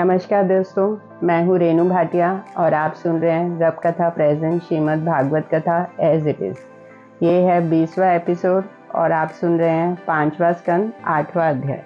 नमस्कार दोस्तों, मैं हूँ रेनू भाटिया और आप सुन रहे हैं रब कथा प्रेजेंट श्रीमद् भागवत कथा एज इट इज़। ये है 20वां एपिसोड और आप सुन रहे हैं 5वां स्कंद 8वां अध्याय।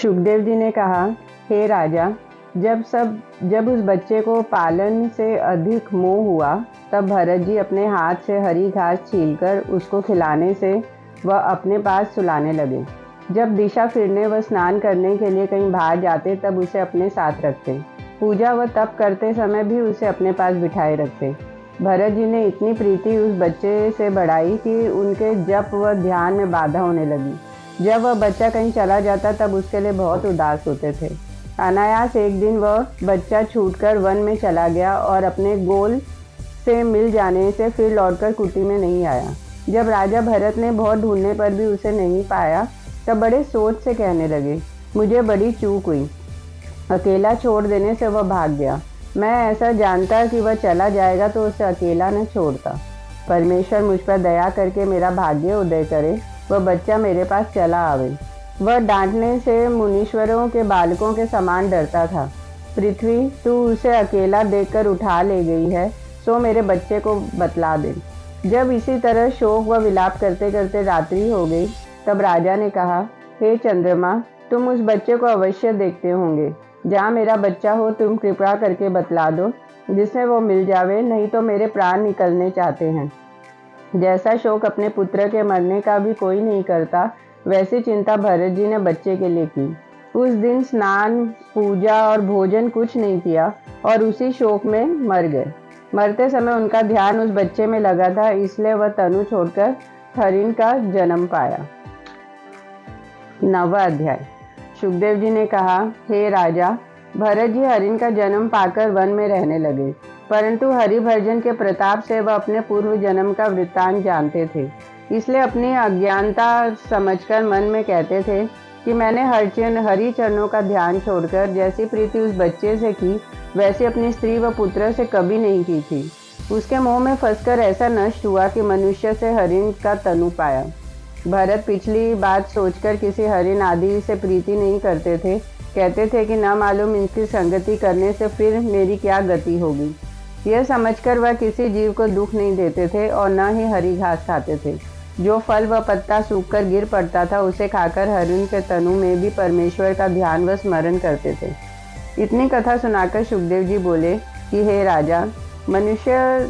सुखदेव जी ने कहा, हे राजा, जब उस बच्चे को पालन से अधिक मोह हुआ तब भरत जी अपने हाथ से हरी घास छीलकर उसको खिलाने से वह अपने पास सुलाने लगे। जब दिशा फिरने व स्नान करने के लिए कहीं बाहर जाते तब उसे अपने साथ रखते। पूजा व तप करते समय भी उसे अपने पास बिठाए रखते। भरत जी ने इतनी प्रीति उस बच्चे से बढ़ाई कि उनके जप व ध्यान में बाधा होने लगी। जब वह बच्चा कहीं चला जाता तब उसके लिए बहुत उदास होते थे। अनायास एक दिन वह बच्चा छूटकर वन में चला गया और अपने गोल से मिल जाने से फिर लौटकर कुटी में नहीं आया। जब राजा भरत ने बहुत ढूंढने पर भी उसे नहीं पाया तब बड़े सोच से कहने लगे, मुझे बड़ी चूक हुई। अकेला छोड़ देने से वह भाग गया। मैं ऐसा जानता कि वह चला जाएगा तो उसे अकेला न छोड़ता। परमेश्वर मुझ पर दया करके मेरा भाग्य उदय करे, वह बच्चा मेरे पास चला आवे। वह डांटने से मुनीश्वरों के बालकों के समान डरता था। पृथ्वी, तू उसे अकेला देखकर उठा ले गई है, सो मेरे बच्चे को बतला दे। जब इसी तरह शोक व विलाप करते करते रात्रि हो गई तब राजा ने कहा, हे चंद्रमा, तुम उस बच्चे को अवश्य देखते होंगे। जहाँ मेरा बच्चा हो तुम कृपा करके बतला दो, जिससे वो मिल जावे, नहीं तो मेरे प्राण निकलने चाहते हैं। जैसा शोक अपने पुत्र के मरने का भी कोई नहीं करता, वैसी चिंता भरत जी ने बच्चे के लिए की। उस दिन स्नान, पूजा और भोजन कुछ नहीं किया और उसी शोक में मर गए। मरते समय उनका ध्यान उस बच्चे में लगा था, इसलिए वह तनु छोड़कर हरिण का जन्म पाया। 9वां अध्याय। सुखदेव जी ने कहा, हे राजा, भरत जी हरिण का जन्म पाकर वन में रहने लगे, परंतु हरिभर्जन के प्रताप से वह अपने पूर्व जन्म का वृत्तांत जानते थे। इसलिए अपनी अज्ञानता समझकर मन में कहते थे कि मैंने हरि चरणों का ध्यान छोड़कर जैसी प्रीति उस बच्चे से की वैसे अपनी स्त्री व पुत्र से कभी नहीं की थी। उसके मोह में फंसकर ऐसा नष्ट हुआ कि मनुष्य से हरिण का तनु पाया। भरत पिछली बात सोचकर किसी हरिण आदि से प्रीति नहीं करते थे। कहते थे कि न मालूम इनकी संगति करने से फिर मेरी क्या गति होगी। यह समझकर वह किसी जीव को दुख नहीं देते थे और न ही हरी घास खाते थे। जो फल व पत्ता सूखकर गिर पड़ता था उसे खाकर हरिण के तनु में भी परमेश्वर का ध्यान व स्मरण करते थे। इतनी कथा सुनाकर सुखदेव जी बोले कि हे राजा, मनुष्य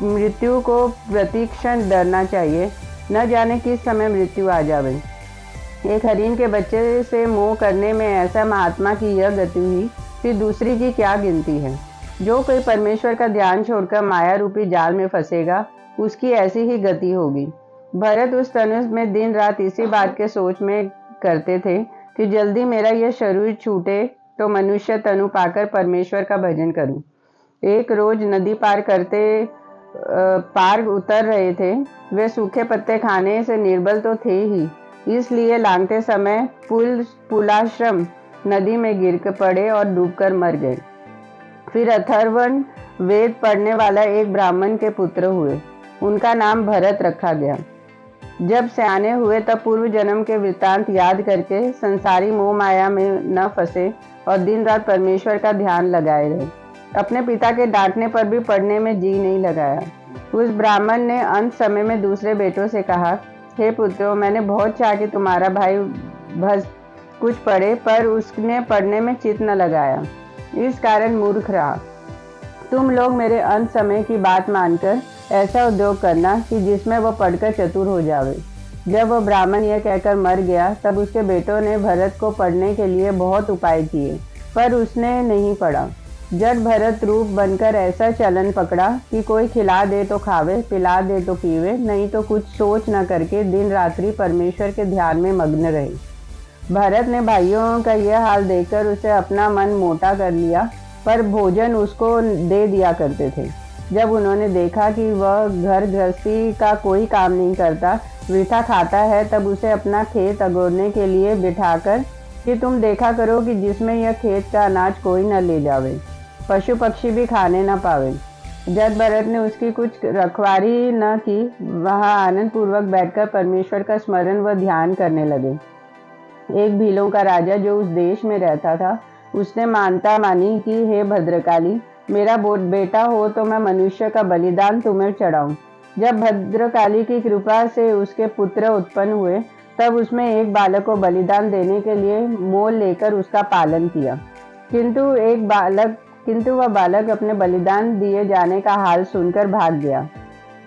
मृत्यु को प्रतिक्षण डरना चाहिए, न जाने किस समय मृत्यु आ जावे। एक हरिण के बच्चे से मोह करने में ऐसा महात्मा की यह गति हुई, फिर दूसरी की क्या गिनती है। जो कोई परमेश्वर का ध्यान छोड़कर माया रूपी जाल में फंसेगा उसकी ऐसी ही गति होगी। भरत उस तनुज में दिन रात इसी बात के सोच में करते थे कि जल्दी मेरा यह शरीर छूटे तो मनुष्य तनु पाकर परमेश्वर का भजन करूं। एक रोज नदी पार उतर रहे थे। वे सूखे पत्ते खाने से निर्बल तो थे ही, इसलिए लांघते समय पुलाश्रम नदी में गिर पड़े और डूबकर मर गए। फिर अथर्वण वेद पढ़ने वाला एक ब्राह्मण के पुत्र हुए। उनका नाम भरत रखा गया। जब सयाने हुए तब पूर्व जन्म के वृत्तांत याद करके संसारी मोह माया में न फंसे और दिन रात परमेश्वर का ध्यान लगाए रहे। अपने पिता के डांटने पर भी पढ़ने में जी नहीं लगाया। उस ब्राह्मण ने अंत समय में दूसरे बेटों से कहा, हे पुत्रों, मैंने बहुत चाहा कि तुम्हारा भाई भस कुछ पढ़े, पर उसने पढ़ने में चित्त न लगाया, इस कारण मूर्ख रहा। तुम लोग मेरे अंत समय की बात मानकर ऐसा उद्योग करना कि जिसमें वह पढ़कर चतुर हो जावे। जब वह ब्राह्मण यह कहकर मर गया तब उसके बेटों ने भरत को पढ़ने के लिए बहुत उपाय किए, पर उसने नहीं पढ़ा। जट भरत रूप बनकर ऐसा चलन पकड़ा कि कोई खिला दे तो खावे, पिला दे तो पीवे, नहीं तो कुछ सोच न करके दिन रात्रि परमेश्वर के ध्यान में मग्न रहे। भरत ने भाइयों का यह हाल देखकर उसे अपना मन मोटा कर लिया, पर भोजन उसको दे दिया करते थे। जब उन्होंने देखा कि वह घर गृहस्थी का कोई काम नहीं करता, वृथा खाता है, तब उसे अपना खेत अगोरने के लिए बिठाकर कि तुम देखा करो कि जिसमें यह खेत का अनाज कोई न ले जावे, पशु पक्षी भी खाने न पावे। जब भरत ने उसकी कुछ रखवारी न की, वह आनंद पूर्वक बैठकर परमेश्वर का स्मरण व ध्यान करने लगे। एक भीलों का राजा जो उस देश में रहता था, उसने मानता मानी कि हे भद्रकाली, मेरा बेटा हो तो मैं मनुष्य का बलिदान तुम्हें चढ़ाऊं। जब भद्रकाली की कृपा से उसके पुत्र उत्पन्न हुए, तब उसमें एक बालक को बलिदान देने के लिए मोल लेकर उसका पालन किया। किंतु वह बालक अपने बलिदान दिए जाने का हाल सुनकर भाग गया।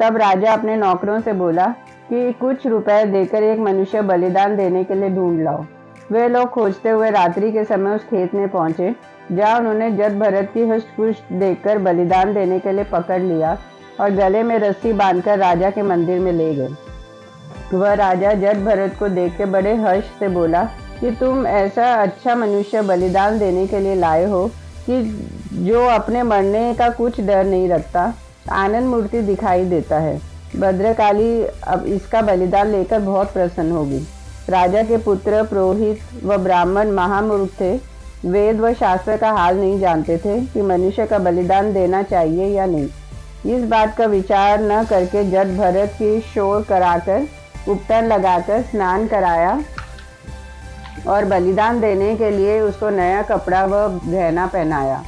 तब राजा अपने नौकरों से बोला कि कुछ रुपए देकर एक मनुष्य बलिदान देने के लिए ढूंढ लाओ। वे लोग खोजते हुए रात्रि के समय उस खेत में पहुंचे, जहां उन्होंने जट भरत की हष्ट-पुष्ट देखकर बलिदान देने के लिए पकड़ लिया और गले में रस्सी बांधकर राजा के मंदिर में ले गए। वह राजा जट भरत को देख के बड़े हर्ष से बोला कि तुम ऐसा अच्छा मनुष्य बलिदान देने के लिए लाए हो कि जो अपने मरने का कुछ डर नहीं रखता, आनंद मूर्ति दिखाई देता है। भद्रकाली अब इसका बलिदान लेकर बहुत प्रसन्न होगी। राजा के पुत्र पुरोहित व ब्राह्मण महामूर्ख थे। वेद व शास्त्र का हाल नहीं जानते थे कि मनुष्य का बलिदान देना चाहिए या नहीं। इस बात का विचार न करके जट भरत की शोर कराकर, उपटन लगाकर स्नान कराया और बलिदान देने के लिए उसको नया कपड़ा व गहना पहनाया।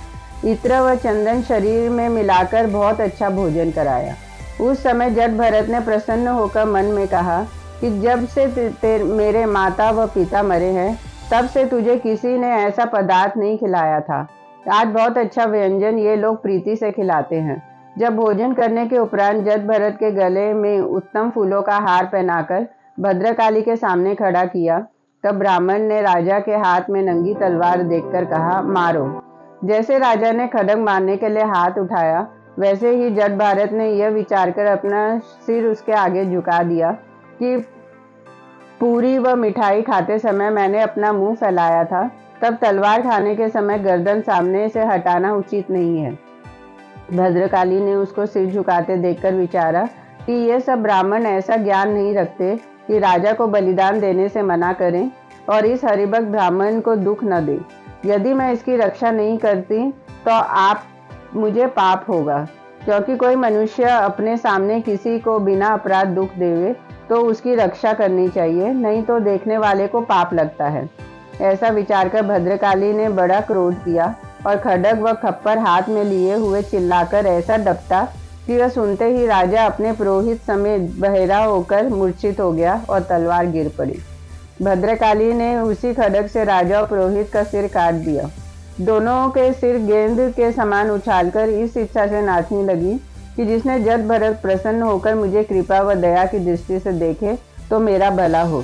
इत्र व चंदन शरीर में मिलाकर बहुत अच्छा भोजन कराया। उस समय जट भरत ने प्रसन्न होकर मन में कहा कि जब से मेरे माता व पिता मरे हैं, तब से तुझे किसी ने ऐसा पदार्थ नहीं खिलाया था। आज बहुत अच्छा व्यंजन ये लोग प्रीति से खिलाते हैं। जब भोजन करने के उपरांत जट भरत के गले में उत्तम फूलों का हार पहनाकर भद्रकाली के सामने खड़ा किया, तब ब्राह्मण ने राजा के हाथ में नंगी तलवार देखकर कहा, मारो। जैसे राजा ने खड्ग मारने के लिए हाथ उठाया, वैसे ही जट भरत ने यह विचार कर अपना सिर उसके आगे झुका दिया कि पूरी व मिठाई खाते समय मैंने अपना मुंह फैलाया था, तब तलवार खाने के समय गर्दन सामने से हटाना उचित नहीं है। भद्रकाली ने उसको सिर झुकाते देखकर विचारा कि ये सब ब्राह्मण ऐसा ज्ञान नहीं रखते कि राजा को बलिदान देने से मना करें और इस हरिभक्त ब्राह्मण को दुख न दे। यदि मैं इसकी रक्षा नहीं करती तो आप मुझे पाप होगा, क्योंकि कोई मनुष्य अपने सामने किसी को बिना अपराध दुख देवे तो उसकी रक्षा करनी चाहिए, नहीं तो देखने वाले को पाप लगता है। ऐसा विचार कर भद्रकाली ने बड़ा क्रोध किया और खड्ग व खप्पर हाथ में लिए हुए चिल्लाकर ऐसा डपटा कि वह सुनते ही राजा अपने पुरोहित समेत बहेरा होकर मूर्छित हो गया और तलवार गिर पड़ी। भद्रकाली ने उसी खड्ग से राजा और पुरोहित का सिर काट दिया। दोनों के सिर गेंद के समान उछालकर इस इच्छा से नाचने लगी कि जिसने जट भरत प्रसन्न होकर मुझे कृपा व दया की दृष्टि से देखे तो मेरा भला हो,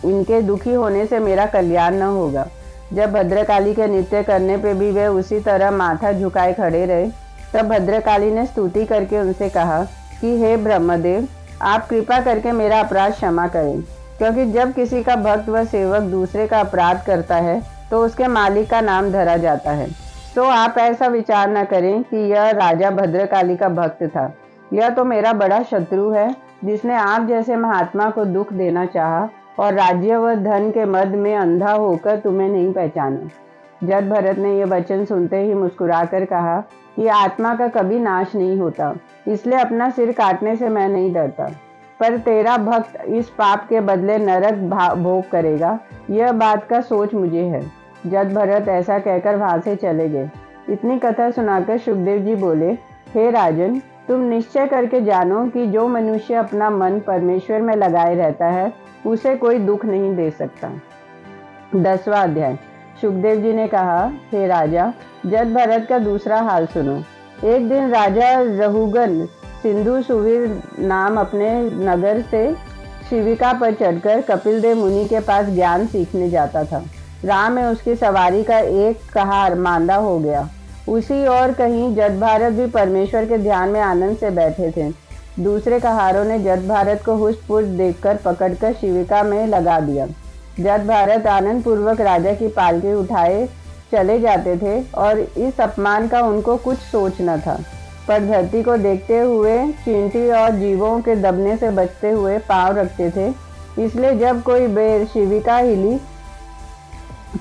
इनके दुखी होने से मेरा कल्याण न होगा। जब भद्रकाली के नृत्य करने पे भी वे उसी तरह माथा झुकाए खड़े रहे, तब भद्रकाली ने स्तुति करके उनसे कहा कि हे ब्रह्मदेव, आप कृपा करके मेरा अपराध क्षमा करें, क्योंकि जब किसी का भक्त व सेवक दूसरे का अपराध करता है तो उसके मालिक का नाम धरा जाता है। तो आप ऐसा विचार न करें कि यह राजा भद्रकाली का भक्त था। यह तो मेरा बड़ा शत्रु है, जिसने आप जैसे महात्मा को दुख देना चाहा और राज्य व धन के मद में अंधा होकर तुम्हें नहीं पहचाना। जट भरत ने यह वचन सुनते ही मुस्कुराकर कहा कि आत्मा का कभी नाश नहीं होता, इसलिए अपना सिर काटने से मैं नहीं डरता। पर तेरा भक्त इस पाप के बदले नरक भोग करेगा, यह बात का सोच मुझे है। जट भरत ऐसा कहकर वहां से चले गए। इतनी कथा सुनाकर सुखदेव जी बोले, हे राजन, तुम निश्चय करके जानो कि जो मनुष्य अपना मन परमेश्वर में लगाए रहता है, उसे कोई दुख नहीं दे सकता। 10वां अध्याय। सुखदेव जी ने कहा, हे राजा, जट भरत का दूसरा हाल सुनो। एक दिन राजा रहुगन सिंधु सुवीर नाम अपने नगर से शिविका पर चढ़कर कपिल देव मुनि के पास ज्ञान सीखने जाता था। राह में उसकी सवारी का एक कहार मांदा हो गया। उसी और कहीं जट भारत भी परमेश्वर के ध्यान में आनंद से बैठे थे। दूसरे कहारों ने जट भारत को हुष्ट-पुष्ट देखकर पकड़कर शिविका में लगा दिया। जट भारत आनंद पूर्वक राजा की पालकी उठाए चले जाते थे और इस अपमान का उनको कुछ सोच न था, पर धरती को देखते हुए चींटी और जीवों के दबने से बचते हुए पांव रखते थे। इसलिए जब कोई बेर शिविका हिली,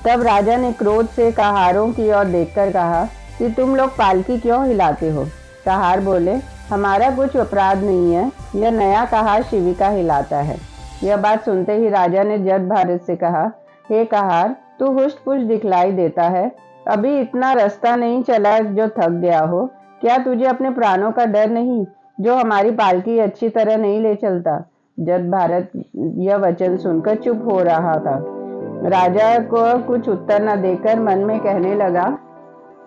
तब राजा ने क्रोध से कहारों की ओर देखकर कहा कि तुम लोग पालकी क्यों हिलाते हो? कहार बोले, हमारा कुछ अपराध नहीं है। यह नया कहार शिविका हिलाता है। यह बात सुनते ही राजा ने जट भारत से कहा, हे कहार, तू हुष्ट पुष्ट दिखलाई देता है। अभी इतना रास्ता नहीं चला जो थक गया हो। क्या तुझे अपने प्राणों का डर नहीं, जो हमारी पालकी अच्छी तरह नहीं ले चलता? जट भारत यह वचन सुनकर चुप हो रहा था। राजा को कुछ उत्तर न देकर मन में कहने लगा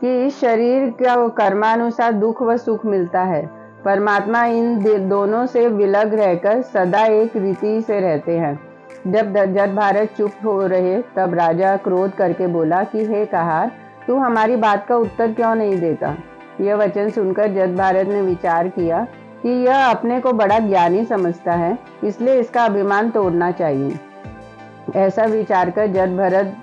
कि इस शरीर का कर्मानुसार दुख व सुख मिलता है। परमात्मा इन दोनों से विलग रहकर सदा एक रीति से रहते हैं। जब जट भारत चुप हो रहे तब राजा क्रोध करके बोला कि हे कहार, तू हमारी बात का उत्तर क्यों नहीं देता? यह वचन सुनकर जट भारत ने विचार किया कि यह अपने को बड़ा ज्ञानी समझता है, इसलिए इसका अभिमान तोड़ना चाहिए। ऐसा विचार कर जट भरत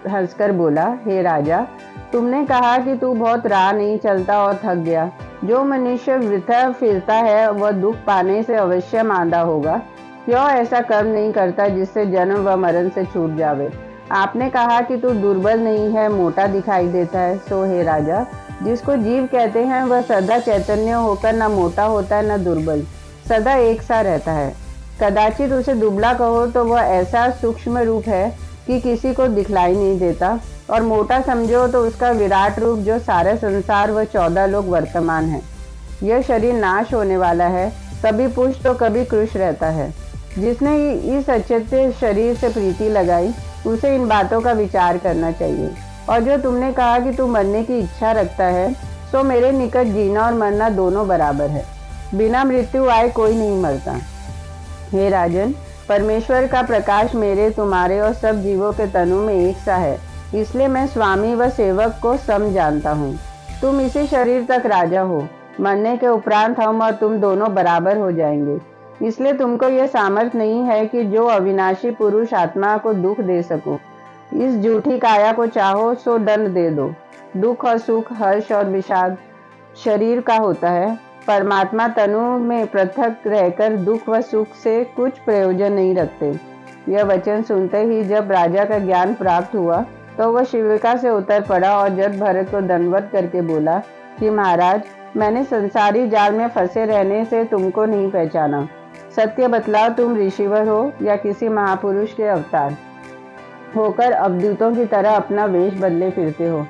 हंसकर बोला, हे राजा, तुमने कहा कि तू बहुत राह नहीं चलता और थक गया। जो मनुष्य वृथा फिरता है वह दुख पाने से अवश्य मांदा होगा। क्यों ऐसा कर्म नहीं करता जिससे जन्म व मरण से छूट जावे? आपने कहा कि तू दुर्बल नहीं है, मोटा दिखाई देता है। सो हे राजा, जिसको जीव कहते हैं वह सदा चैतन्य होकर न मोटा होता है न दुर्बल, सदा एक सा रहता है। कदाचित उसे दुबला कहो तो वह ऐसा सूक्ष्म रूप है कि किसी को दिखलाई नहीं देता, और मोटा समझो तो उसका विराट रूप जो सारे संसार व 14 लोग वर्तमान है। यह शरीर नाश होने वाला है, कभी पुष्ट तो कभी कृश रहता है। जिसने इस अचित्य शरीर से प्रीति लगाई उसे इन बातों का विचार करना चाहिए। और जो तुमने कहा कि तू मरने की इच्छा रखता है, सो मेरे निकट जीना और मरना दोनों बराबर है। बिना मृत्यु आए कोई नहीं मरता। हे राजन, परमेश्वर का प्रकाश मेरे, तुम्हारे और सब जीवों के तनु में एक सा है, इसलिए मैं स्वामी व सेवक को सम जानता हूँ। तुम इसी शरीर तक राजा हो, मरने के उपरांत हम और तुम दोनों बराबर हो जाएंगे। इसलिए तुमको यह सामर्थ्य नहीं है कि जो अविनाशी पुरुष आत्मा को दुख दे सको। इस झूठी काया को चाहो सो दंड दे दो। दुख और सुख, हर्ष और विषाद शरीर का होता है। परमात्मा तनु में पृथक रहकर दुख व सुख से कुछ प्रयोजन नहीं रखते। यह वचन सुनते ही जब राजा का ज्ञान प्राप्त हुआ तो वह शिविका से उतर पड़ा और जट भरत को दंडवत करके बोला कि महाराज, मैंने संसारी जाल में फंसे रहने से तुमको नहीं पहचाना। सत्य बतलाओ, तुम ऋषिवर हो या किसी महापुरुष के अवतार होकर अवधूतों की तरह अपना वेश बदले फिरते हो?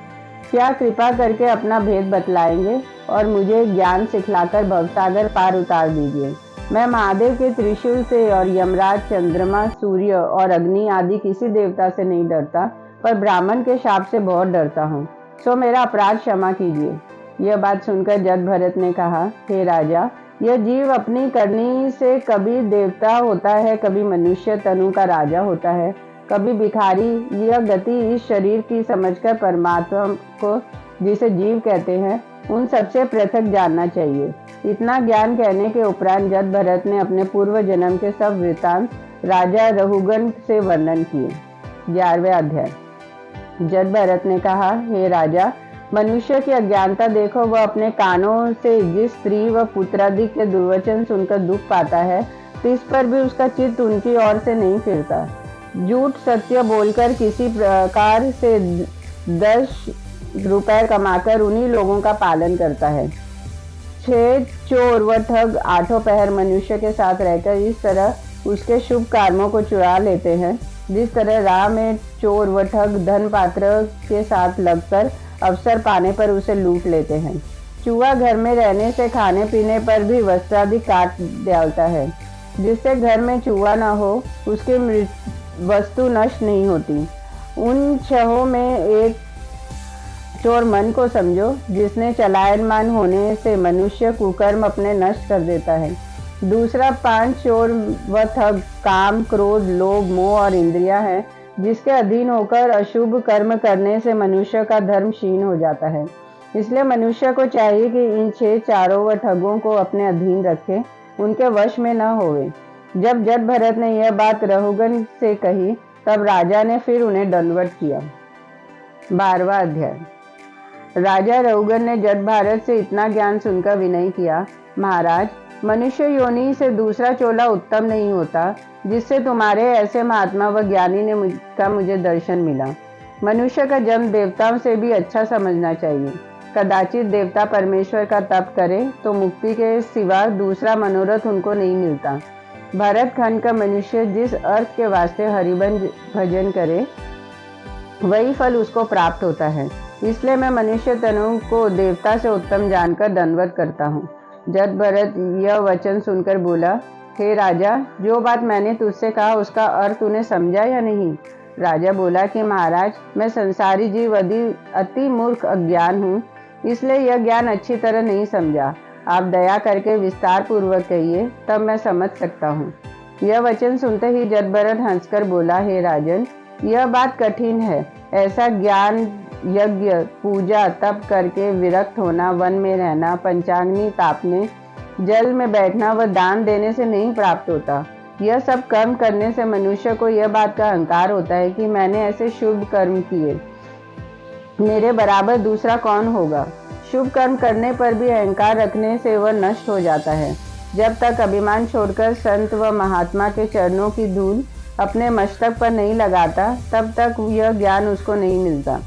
क्या कृपा करके अपना भेद बतलाएंगे और मुझे ज्ञान सिखलाकर भवसागर पार उतार दीजिए। मैं महादेव के त्रिशूल से और यमराज, चंद्रमा, सूर्य और अग्नि आदि किसी देवता से नहीं डरता, पर ब्राह्मण के शाप से बहुत डरता हूँ। सो मेरा अपराध क्षमा कीजिए। यह बात सुनकर जट भरत ने कहा, हे राजा, यह जीव अपनी करनी से कभी देवता होता है, कभी मनुष्य तनु का राजा होता है, कभी भिखारी। यह गति इस शरीर की समझकर परमात्मा को, जिसे जीव कहते हैं, उन सबसे पृथक जानना चाहिए। इतना ज्ञान कहने के उपरांत जट भरत ने अपने पूर्व जन्म के सब वृतांत राजा रहुगण से वर्णन किए। 11वें अध्याय। जट भरत ने कहा, हे राजा, मनुष्य की अज्ञानता देखो। वह अपने कानों से जिस स्त्री व पुत्रादि के दुर्वचन सुनकर दुख पाता है, तो इस पर भी उसका चित्त उनकी ओर से नहीं फिरता। झूठ सत्य बोलकर किसी प्रकार से 10 रुपए कमाकर उन्हीं लोगों का पालन करता है। 6 चोर व ठग 8 पहर मनुष्य के साथ रहकर इस तरह उसके शुभ कर्मों को चुरा लेते हैं, जिस तरह राह में चोर व ठग धन पात्र के साथ लगकर अवसर पाने पर उसे लूट लेते हैं। चूहा घर में रहने से खाने पीने पर भी वस्त्रादि काट डालता है। जिससे घर में चूहा न हो, उसकी वस्तु नष्ट नहीं होती। उन 6 में एक चोर मन को समझो, जिसने चलायमान होने से मनुष्य कुकर्म अपने नष्ट कर देता है। दूसरा 5 चोर व ठग काम, क्रोध, लोभ, मोह और इंद्रियां हैं, जिसके अधीन होकर अशुभ कर्म करने से मनुष्य का धर्म क्षीण हो जाता है। इसलिए मनुष्य को चाहिए कि इन 6 चारों व ठगों को अपने अधीन रखे, उनके वश में न होवे। जब जट भरत ने यह बात रहुगण से कही तब राजा ने फिर उन्हें दंडवत किया। 12वां अध्याय। राजा रहुगण ने जट भारत से इतना ज्ञान सुनकर विनय किया, महाराज, मनुष्य योनि से दूसरा चोला उत्तम नहीं होता, जिससे तुम्हारे ऐसे महात्मा व ज्ञानी ने मुझे दर्शन मिला। मनुष्य का जन्म देवताओं से भी अच्छा समझना चाहिए। कदाचित देवता परमेश्वर का तप करे तो मुक्ति के सिवा दूसरा मनोरथ उनको नहीं मिलता। भरत खंड का मनुष्य जिस अर्थ के वास्ते हरिबन भजन करे वही फल उसको प्राप्त होता है। इसलिए मैं मनुष्य तनु को देवता से उत्तम जानकर दंडवत करता हूँ। जब भरत यह वचन सुनकर बोला, हे राजा, जो बात मैंने तुझसे कहा उसका अर्थ तूने समझा या नहीं? राजा बोला कि महाराज, मैं संसारी जीव अति मूर्ख अज्ञान हूँ, इसलिए यह ज्ञान अच्छी तरह नहीं समझा। आप दया करके विस्तार पूर्वक कहिए, तब मैं समझ सकता हूँ। यह वचन सुनते ही जदभरत हंसकर बोला, हे राजन, यह बात कठिन है। ऐसा ज्ञान यज्ञ, पूजा, तप करके विरक्त होना, वन में रहना, पंचाग्नि तापने, जल में बैठना व दान देने से नहीं प्राप्त होता। यह सब कर्म करने से मनुष्य को यह बात का अहंकार होता है कि मैंने ऐसे शुभ कर्म किए, मेरे बराबर दूसरा कौन होगा। शुभ कर्म करने पर भी अहंकार रखने से वह नष्ट हो जाता है। जब तक अभिमान छोड़कर संत व महात्मा के चरणों की धूल अपने मस्तक पर नहीं लगाता, तब तक यह ज्ञान उसको नहीं मिलता।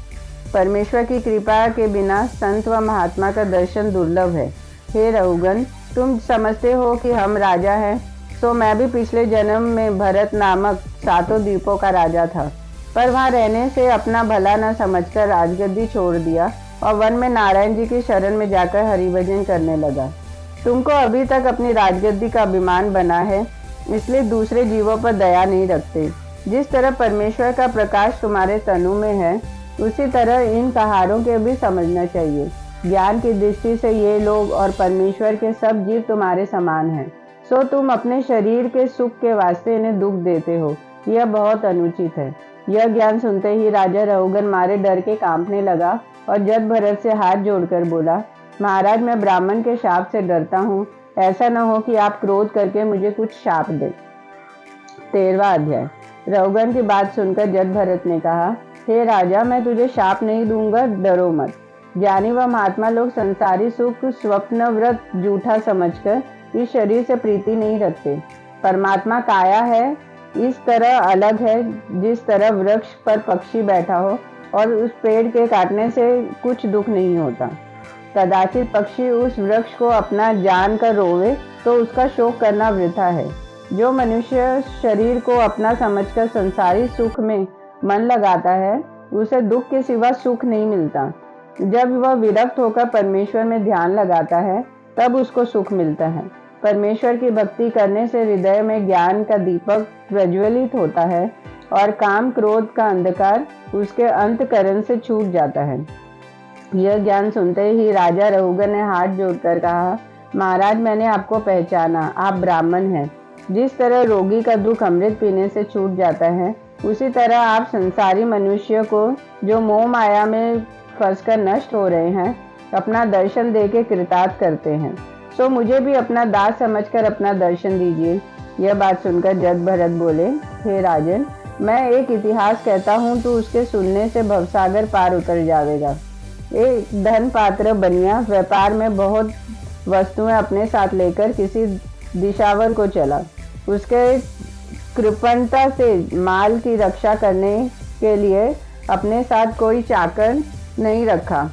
परमेश्वर की कृपा के बिना संत व महात्मा का दर्शन दुर्लभ है। हे रघुगण, तुम समझते हो कि हम राजा हैं, तो मैं भी पिछले जन्म में भरत नामक 7 द्वीपों का राजा था, पर वहाँ रहने से अपना भला न समझकर राजगद्दी छोड़ दिया और वन में नारायण जी की शरण में जाकर हरिभजन करने लगा। तुमको अभी तक अपनी राजगद्दी का अभिमान बना है, इसलिए दूसरे जीवों पर दया नहीं रखते। जिस तरह परमेश्वर का प्रकाश तुम्हारे तनु में है, उसी तरह इन कहारों के भी समझना चाहिए। ज्ञान की दृष्टि से ये लोग और परमेश्वर के सब जीव तुम्हारे समान हैं, सो तुम अपने शरीर के सुख के वास्ते इन्हें दुख देते हो, यह बहुत अनुचित है। यह ज्ञान सुनते ही राजा रघुगण मारे डर के कांपने लगा और जदभरत से हाथ जोड़कर बोला, महाराज, मैं ब्राह्मण के शाप से डरता हूँ, ऐसा न हो कि आप क्रोध करके मुझे कुछ शाप दें। 13वां अध्याय। रघुगण की बात सुनकर जदभरत ने कहा, हे राजा, मैं तुझे शाप नहीं दूंगा, डरो मत। ज्ञानी व महात्मा लोग संसारी सुख स्वप्नव्रत झूठा समझकर इस शरीर से प्रीति नहीं रखते। परमात्मा काया है, इस तरह अलग है जिस तरह वृक्ष पर पक्षी बैठा हो और उस पेड़ के काटने से कुछ दुख नहीं होता। कदाचित पक्षी उस वृक्ष को अपना जान कर रोवे तो उसका शोक करना वृथा है। जो मनुष्य शरीर को अपना समझकर संसारी सुख में मन लगाता है, उसे दुख के सिवा सुख नहीं मिलता। जब वह विरक्त होकर परमेश्वर में ध्यान लगाता है, तब उसको सुख मिलता है। परमेश्वर की भक्ति करने से हृदय में ज्ञान का दीपक प्रज्वलित होता है और काम क्रोध का अंधकार उसके अंतःकरण से छूट जाता है। यह ज्ञान सुनते ही राजा रघुगण ने हाथ जोड़कर कहा, महाराज, मैंने आपको पहचाना, आप ब्राह्मण हैं। जिस तरह रोगी का दुख अमृत पीने से छूट जाता है, उसी तरह आप संसारी मनुष्य को जो मोह माया में फंसकर नष्ट हो रहे हैं, अपना दर्शन देके कृतार्थ करते हैं। सो मुझे भी अपना दास समझकर अपना दर्शन दीजिए। यह बात सुनकर जदभरत बोले, हे राजन, मैं एक इतिहास कहता हूँ, तो उसके सुनने से भवसागर पार उतर जाएगा। एक धन पात्र बनिया व्यापार में बहुत वस्तुएं अपने साथ लेकर किसी दिशावर को चला। उसके कृपणता से माल की रक्षा करने के लिए अपने साथ कोई चाकर नहीं रखा,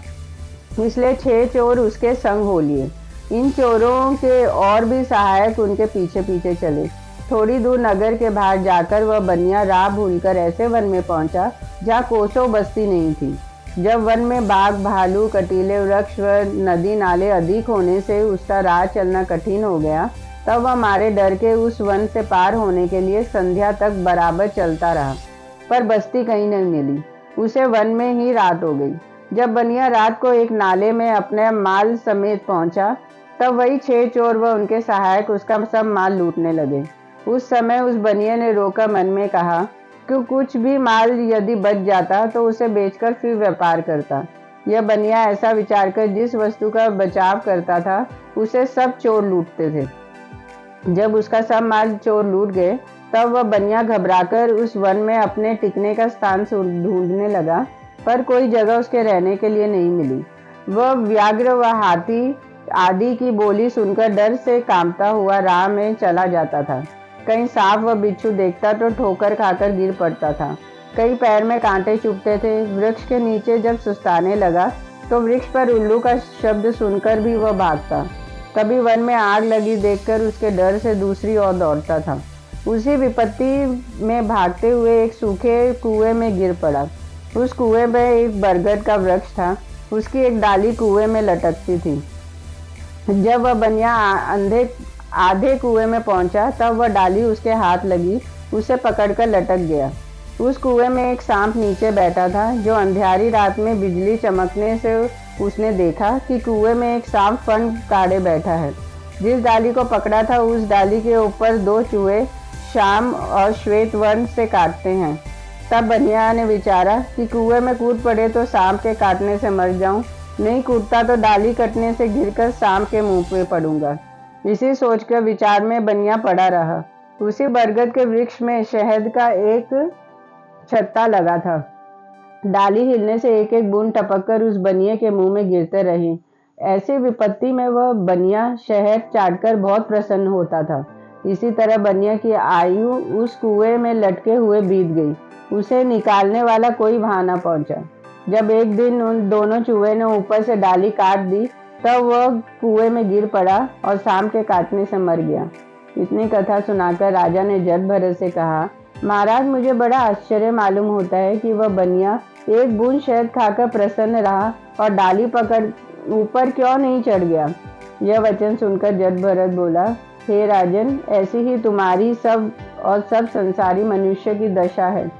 इसलिए 6 चोर उसके संग हो लिए। इन चोरों के और भी सहायक उनके पीछे पीछे चले। थोड़ी दूर नगर के बाहर जाकर वह बनिया राह भूलकर ऐसे वन में पहुंचा जहाँ कोसों बस्ती नहीं थी। जब वन में बाघ, भालू, कटीले वृक्ष व नदी नाले अधिक होने से उसका राह चलना कठिन हो गया, तब वह मारे डर के उस वन से पार होने के लिए संध्या तक बराबर चलता रहा, पर बस्ती कहीं नहीं मिली। उसे वन में ही रात हो गई। जब बनिया रात को एक नाले में अपने माल समेत पहुंचा, तब वही 6 चोर व उनके सहायक उसका सब माल लूटने लगे। उस समय उस बनिया ने रोकर मन में कहा कि कुछ भी माल यदि बच जाता तो उसे बेचकर फिर व्यापार करता। यह बनिया ऐसा विचार कर जिस वस्तु का बचाव करता था, उसे सब चोर लूटते थे। जब उसका सब माल चोर लूट गए, तब वह बनिया घबराकर उस वन में अपने टिकने का स्थान ढूंढने लगा, पर कोई जगह उसके रहने के लिए नहीं मिली। वह व्याघ्र व हाथी आदि की बोली सुनकर डर से कांपता हुआ राह में चला जाता था। कहीं सांप व बिच्छू देखता तो ठोकर खाकर गिर पड़ता था। कई पैर में कांटे चुभते थे। वृक्ष के नीचे जब सुस्ताने लगा, तो वृक्ष पर उल्लू का शब्द सुनकर भी वह भागता। कभी वन में आग लगी देखकर उसके डर से दूसरी ओर दौड़ता था। उसी विपत्ति में भागते हुए एक सूखे कुएं में गिर पड़ा। उस कुएं में एक बरगद का वृक्ष था। उसकी एक डाली कुएं में लटकती थी। जब वह बनिया आधे कुएं में पहुंचा तब वह डाली उसके हाथ लगी, उसे पकड़कर लटक गया। उस कुएं में एक सांप नीचे बैठा था, जो अंधियारी रात में बिजली चमकने से उसने देखा कि कुएं में एक सांप फन काढ़े बैठा है। जिस डाली को पकड़ा था उस डाली के ऊपर 2 चूहे श्याम और श्वेत वर्ण से काटते हैं। तब बनिया ने विचारा कि कुएं में कूद पड़े तो सांप के काटने से मर जाऊं, नहीं कूदता तो डाली कटने से गिरकर सांप के मुंह पे पड़ूंगा। इसी सोचकर विचार में बनिया पड़ा रहा। उसी बरगद के वृक्ष में शहद का एक छत्ता लगा था। डाली हिलने से एक एक बूंद टपककर उस बनिए के मुंह में गिरते रही। ऐसी विपत्ति में वह बनिया शहद चाटकर बहुत प्रसन्न होता था। इसी तरह बनिया की आयु उस कुएं में लटके हुए बीत गई। उसे निकालने वाला कोई वहां न पहुंचा। जब एक दिन उन दोनों चूहे ने ऊपर से डाली काट दी तब वह कुएं में गिर पड़ा और सांप के काटने से मर गया। इतनी कथा सुनाकर राजा ने जट भरत से कहा, महाराज, मुझे बड़ा आश्चर्य मालूम होता है कि वह बनिया एक बूंद शहद खाकर प्रसन्न रहा और डाली पकड़ ऊपर क्यों नहीं चढ़ गया। यह वचन सुनकर जट भरत बोला, हे राजन, ऐसी ही तुम्हारी सब संसारी मनुष्य की दशा है।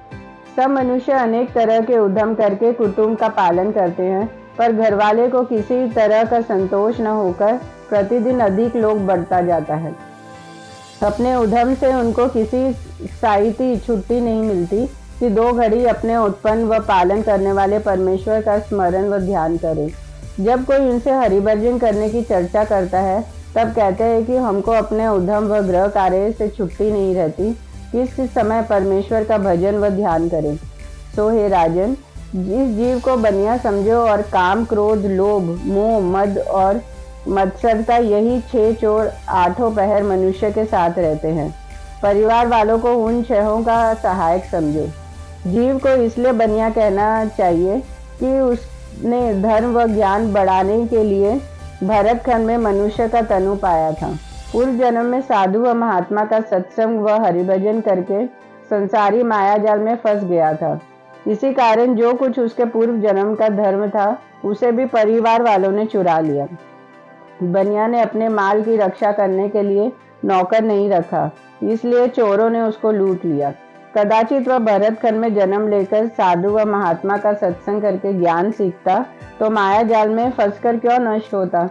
सब मनुष्य अनेक तरह के उद्यम करके कुटुंब का पालन करते हैं, पर घरवाले को किसी तरह का संतोष न होकर प्रतिदिन अधिक लोग बढ़ता जाता है। अपने उद्यम से उनको किसी साइती छुट्टी नहीं मिलती कि 2 घड़ी अपने उत्पन्न व पालन करने वाले परमेश्वर का स्मरण व ध्यान करें। जब कोई उनसे हरिभजन करने की चर्चा करता है तब कहते हैं कि हमको अपने उद्यम व गृह कार्य से छुट्टी नहीं रहती, किस समय परमेश्वर का भजन व ध्यान करें। सो हे राजन, जिस जीव को बनिया समझो और काम, क्रोध, लोभ, मोह, मद और मत्सरता, यही 6 चोर 8 पहर मनुष्य के साथ रहते हैं। परिवार वालों को उन 6 का सहायक समझो। जीव को इसलिए बनिया कहना चाहिए कि उसने धर्म व ज्ञान बढ़ाने के लिए भरतखंड में मनुष्य का तनु पाया था। पूर्व जन्म में साधु व महात्मा का सत्संग व हरिभजन करके संसारी मायाजाल में फंस गया था। इसी कारण जो कुछ उसके पूर्व जन्म का धर्म था उसे भी परिवार वालों ने चुरा लिया। बनिया ने अपने माल की रक्षा करने के लिए नौकर नहीं रखा, इसलिए चोरों ने उसको लूट लिया। कदाचित वह भरतखंड में जन्म लेकर साधु व महात्मा का सत्संग करके ज्ञान सीखता तो माया जाल में फंसकर क्यों नष्ट होता।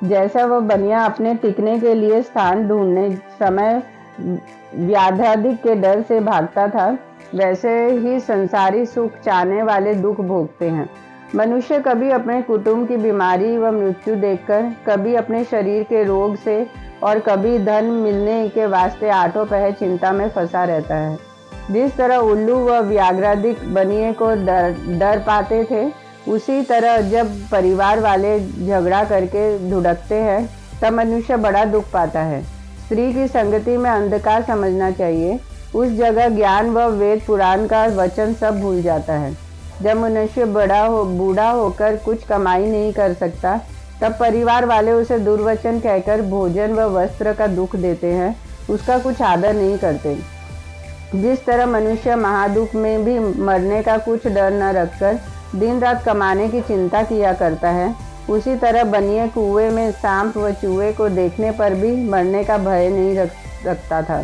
जैसा वह बनिया अपने टिकने के लिए स्थान ढूंढने समय व्याधाधिक के डर से भागता था, वैसे ही संसारी सुख चाहने वाले दुख भोगते हैं। मनुष्य कभी अपने कुटुंब की बीमारी व मृत्यु देखकर, कभी अपने शरीर के रोग से और कभी धन मिलने के वास्ते 8 पहर चिंता में फंसा रहता है। जिस तरह उल्लू व व्याघ्रादिक बनिए को डर पाते थे, उसी तरह जब परिवार वाले झगड़ा करके धुड़कते हैं तब मनुष्य बड़ा दुख पाता है। स्त्री की संगति में अंधकार समझना चाहिए। उस जगह ज्ञान व वेद पुराण का वचन सब भूल जाता है। जब मनुष्य बूढ़ा होकर कुछ कमाई नहीं कर सकता तब परिवार वाले उसे दुर्वचन कहकर भोजन व वस्त्र का दुख देते हैं, उसका कुछ आदर नहीं करते। जिस तरह मनुष्य महादुख में भी मरने का कुछ डर न रखकर दिन रात कमाने की चिंता किया करता है, उसी तरह बनिए कुएं में सांप व चूहे को देखने पर भी मरने का भय नहीं रखता था।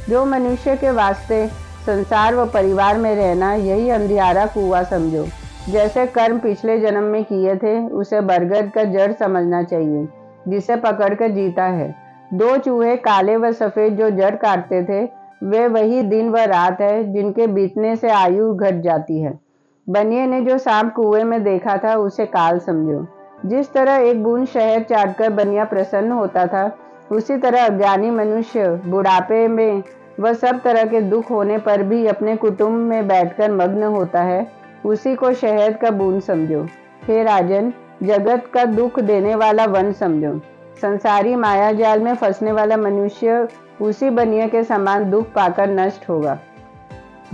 जो मनुष्य के वास्ते संसार व परिवार में रहना यही अंधियारा कुआं समझो। जैसे कर्म पिछले जन्म में किए थे उसे बरगद का जड़ समझना चाहिए, जिसे पकड़कर जीता है। 2 चूहे काले व सफेद जो जड़ काटते थे वे वही दिन व रात है जिनके बीतने से आयु घट जाती है। बनिए ने जो सांप कुएं में देखा था उसे काल समझो। जिस तरह एक बूंद शहद चाटकर बनिया प्रसन्न होता था, उसी तरह अज्ञानी मनुष्य बुढ़ापे में वह सब तरह के दुख होने पर भी अपने कुटुंब में बैठकर मग्न होता है, उसी को शहद का बूंद समझो। हे राजन, जगत का दुख देने वाला वन समझो। संसारी माया जाल में फंसने वाला मनुष्य उसी बनिए के समान दुख पाकर नष्ट होगा।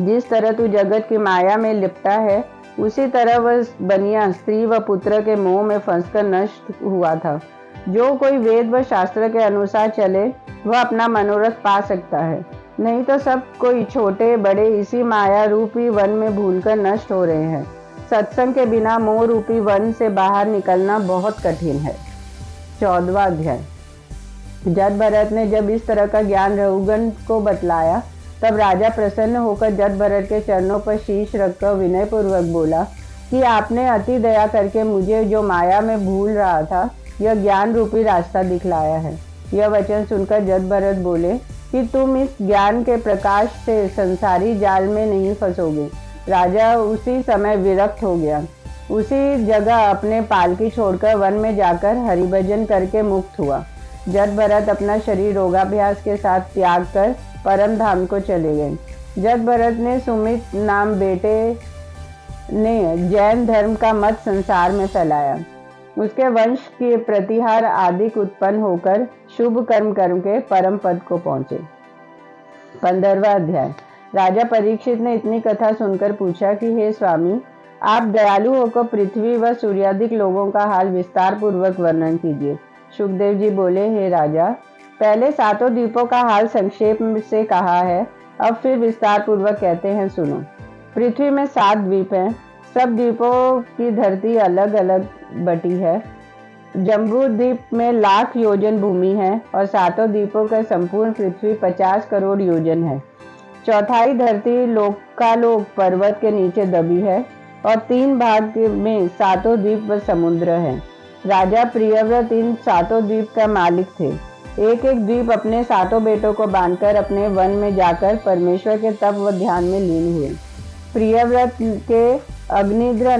जिस तरह तू जगत की माया में लिपटा है उसी तरह वह बनिया स्त्री व पुत्र के मोह में फंसकर नष्ट हुआ था। जो कोई वेद व शास्त्र के अनुसार चले वह अपना मनोरथ पा सकता है, नहीं तो सब कोई छोटे बड़े इसी माया रूपी वन में भूलकर नष्ट हो रहे हैं। सत्संग के बिना मोह रूपी वन से बाहर निकलना बहुत कठिन है। 14वां अध्याय। जद भरत ने जब इस तरह का ज्ञान रघुगण को बतलाया तब राजा प्रसन्न होकर जद भरत के चरणों पर शीश रखकर विनय पूर्वक बोला कि आपने अति दया करके मुझे जो माया में भूल रहा था यह ज्ञान रूपी रास्ता दिखलाया है। यह वचन सुनकर जद भरत बोले कि तुम इस ज्ञान के प्रकाश से संसारी जाल में नहीं फंसोगे। राजा उसी समय विरक्त हो गया। उसी जगह अपने पालकी छोड़कर वन में जाकर हरिभजन करके मुक्त हुआ। जद भरत अपना शरीर योगाभ्यास के साथ त्याग कर परम धाम को चले गए। जद भरत ने सुमित नाम बेटे ने जैन धर्म का मत संसार में फैलाया। उसके वंश के प्रतिहार आदि उत्पन्न होकर शुभ कर्म करके परम पद को पहुंचे। 15वां अध्याय। राजा परीक्षित ने इतनी कथा सुनकर पूछा कि हे स्वामी, आप दयालु होकर पृथ्वी व सूर्यादिक लोगों का हाल विस्तार पूर्वक वर्णन कीजिए। सुखदेव जी बोले, हे राजा, पहले 7 द्वीपों का हाल संक्षेप से कहा है, अब फिर विस्तार पूर्वक कहते हैं, सुनो। पृथ्वी में 7 द्वीप हैं। सब द्वीपों की धरती अलग अलग बटी है। जम्बू द्वीप में लाख योजन भूमि है और 7 द्वीपों का संपूर्ण पृथ्वी 50 करोड़ योजन है। चौथाई धरती लोकालोक पर्वत के नीचे दबी है और 3 भाग में 7 द्वीप व समुद्र है। राजा प्रियव्रत इन 7 द्वीप का मालिक थे। एक एक द्वीप अपने 7 बेटों को बांधकर अपने वन में जाकर परमेश्वर के तप व ध्यान में लीन हुए। प्रियव्रत के अग्निद्र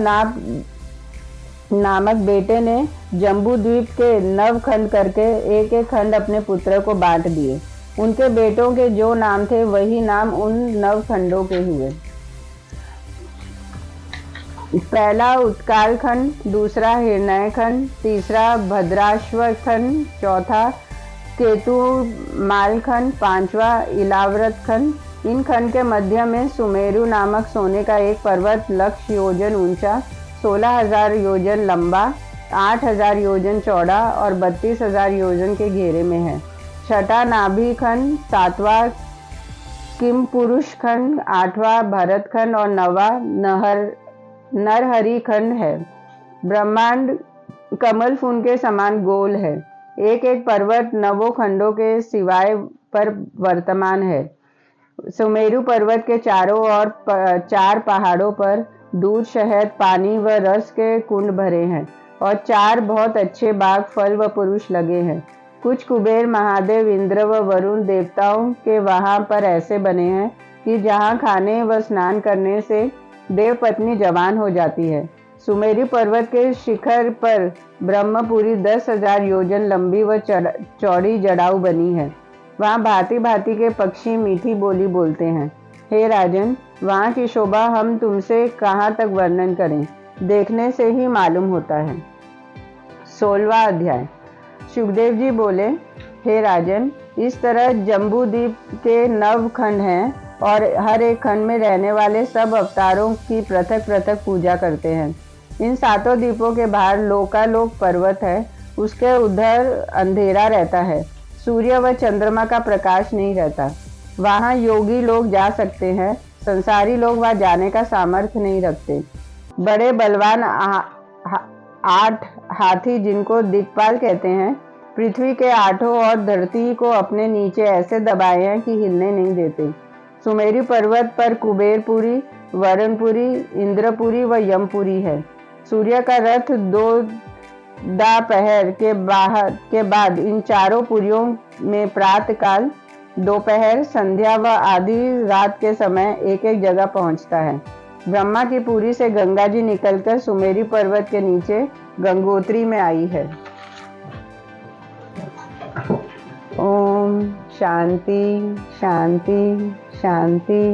नामक बेटे ने जम्बू द्वीप के 9 खंड करके एक एक खंड अपने पुत्र को बांट दिए। उनके बेटों के जो नाम थे वही नाम उन 9 खंडों के हुए। पहला उत्काल खंड, दूसरा हिरण्य खंड, तीसरा भद्राश्व खंड, चौथा केतुमाल खंड, 5वां इलाव्रत खंड। इन खंड के मध्य में सुमेरु नामक सोने का एक पर्वत लक्ष योजन ऊंचा, 16,000 योजन लंबा, 8,000 योजन चौड़ा और 32,000 योजन के घेरे में है। छठा नाभि खंड, 7वां किम पुरुष खंड, 8वां भरत खंड और 9वां नरहरि खंड है। ब्रह्मांड कमल फूल के समान गोल है। एक एक पर्वत 9 खंडों के सिवाय पर वर्तमान है। सुमेरु पर्वत के चारों ओर 4 पहाड़ों पर दूध, शहद, पानी व रस के कुंड भरे हैं और 4 बहुत अच्छे बाग, फल व पुरुष लगे हैं। कुछ कुबेर, महादेव, इंद्र व वरुण देवताओं के वहां पर ऐसे बने हैं कि जहां खाने व स्नान करने से देव पत्नी जवान हो जाती है। सुमेरु पर्वत के शिखर पर ब्रह्मपुरी 10,000 योजन लंबी व चौड़ी जड़ाऊ बनी है। वहाँ भांति भांति के पक्षी मीठी बोली बोलते हैं। हे राजन, वहाँ की शोभा हम तुमसे कहाँ तक वर्णन करें, देखने से ही मालूम होता है। 16वां अध्याय। सुखदेव जी बोले, हे राजन, इस तरह जम्बू द्वीप के 9 खंड हैं और हर एक खंड में रहने वाले सब अवतारों की पृथक पृथक पूजा करते हैं। इन 7 द्वीपों के बाहर लोकालोक पर्वत है। उसके उधर अंधेरा रहता है, सूर्य व चंद्रमा का प्रकाश नहीं रहता। वहाँ योगी लोग जा सकते हैं, संसारी लोग वहाँ जाने का सामर्थ्य नहीं रखते। बड़े बलवान 8 हाथी, जिनको दिक्पाल कहते हैं, पृथ्वी के 8 और धरती को अपने नीचे ऐसे दबाए हैं कि हिलने नहीं देते। सुमेरु पर्वत पर कुबेरपुरी, वरुणपुरी, इंद्रपुरी व यमपुरी है। सूर्य का रथ 2 दोपहर के बाद इन 4 पुरियों में प्रातः काल, दोपहर, संध्या व आधी रात के समय एक एक जगह पहुंचता है। ब्रह्मा की पुरी से गंगा जी निकलकर सुमेरु पर्वत के नीचे गंगोत्री में आई है। ओम शांति शांति शांति।